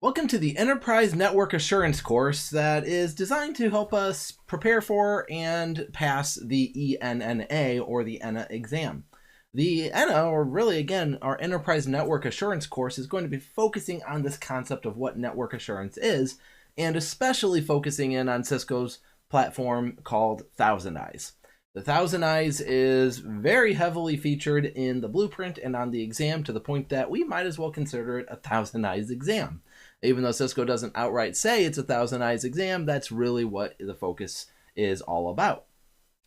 Welcome to the Enterprise Network Assurance course that is designed to help us prepare for and pass the ENNA or the ENNA exam. The ENNA, or really again, our Enterprise Network Assurance course, is going to be focusing on this concept of what network assurance is, and especially focusing in on Cisco's platform called Thousand Eyes. The Thousand Eyes is very heavily featured in the blueprint and on the exam, to the point that we might as well consider it a Thousand Eyes exam. Even though Cisco doesn't outright say it's a Thousand Eyes exam, that's really what the focus is all about.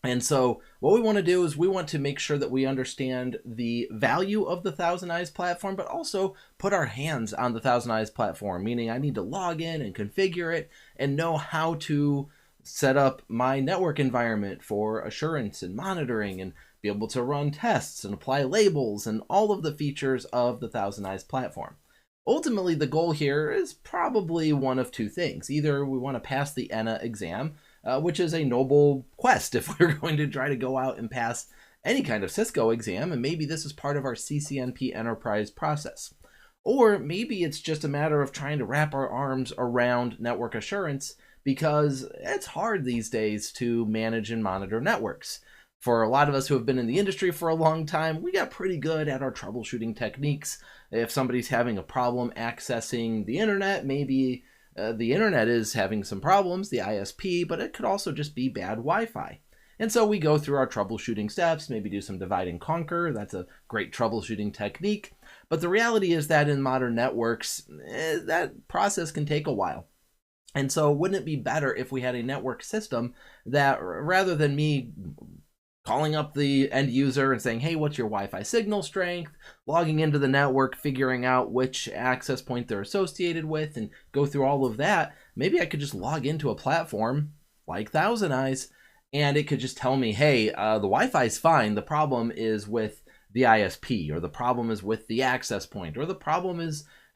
And so what we want to do is we want to make sure that we understand the value of the Thousand Eyes platform, but also put our hands on the Thousand Eyes platform, meaning I need to log in and configure it and know how to set up my network environment for assurance and monitoring and be able to run tests and apply labels and all of the features of the Thousand Eyes platform. Ultimately, the goal here is probably one of two things. Either we want to pass the ENNA exam, which is a noble quest if we're going to try to go out and pass any kind of Cisco exam, and maybe this is part of our CCNP enterprise process. Or maybe it's just a matter of trying to wrap our arms around network assurance, because it's hard these days to manage and monitor networks. For a lot of us who have been in the industry for a long time, we got pretty good at our troubleshooting techniques. If somebody's having a problem accessing the internet, maybe the internet is having some problems, the ISP, but it could also just be bad Wi-Fi. And so we go through our troubleshooting steps, maybe do some divide and conquer. That's a great troubleshooting technique. But the reality is that in modern networks, that process can take a while. And so wouldn't it be better if we had a network system that, rather than me calling up the end user and saying, hey, what's your Wi-Fi signal strength, logging into the network, figuring out which access point they're associated with, and go through all of that, maybe I could just log into a platform like Thousand Eyes, and it could just tell me, hey, the Wi-Fi is fine, the problem is with the ISP, or the problem is with the access point, or the problem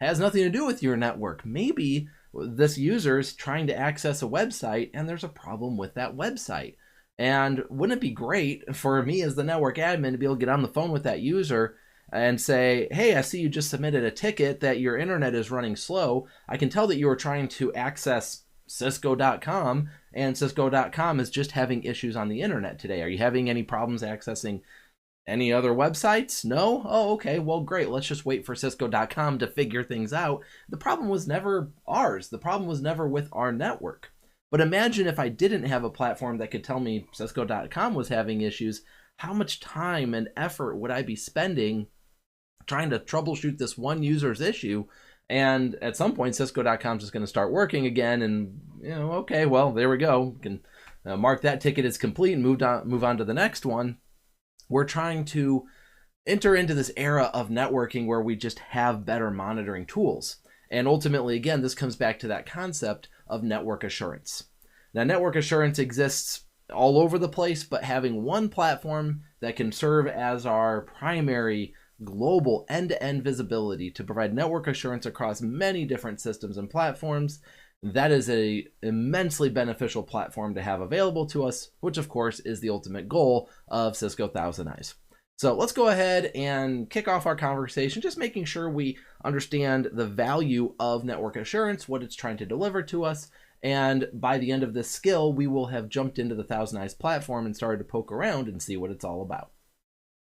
has nothing to do with your network. Maybe this user is trying to access a website, and there's a problem with that website. And wouldn't it be great for me as the network admin to be able to get on the phone with that user and say, hey, I see you just submitted a ticket that your internet is running slow. I can tell that you were trying to access Cisco.com, and Cisco.com is just having issues on the internet today. Are you having any problems accessing any other websites? No? Oh, okay. Well, great. Let's just wait for Cisco.com to figure things out. The problem was never ours. The problem was never with our network. But imagine if I didn't have a platform that could tell me Cisco.com was having issues. How much time and effort would I be spending trying to troubleshoot this one user's issue? And at some point, Cisco.com is just going to start working again. And, okay, well, there we go. We can mark that ticket as complete and move on to the next one. We're trying to enter into this era of networking where we just have better monitoring tools. And ultimately, again, this comes back to that concept of network assurance. Now, network assurance exists all over the place, but having one platform that can serve as our primary global end-to-end visibility to provide network assurance across many different systems and platforms, that is an immensely beneficial platform to have available to us, which of course is the ultimate goal of Cisco Thousand Eyes. So let's go ahead and kick off our conversation, just making sure we understand the value of network assurance, what it's trying to deliver to us. And by the end of this skill, we will have jumped into the Thousand Eyes platform and started to poke around and see what it's all about.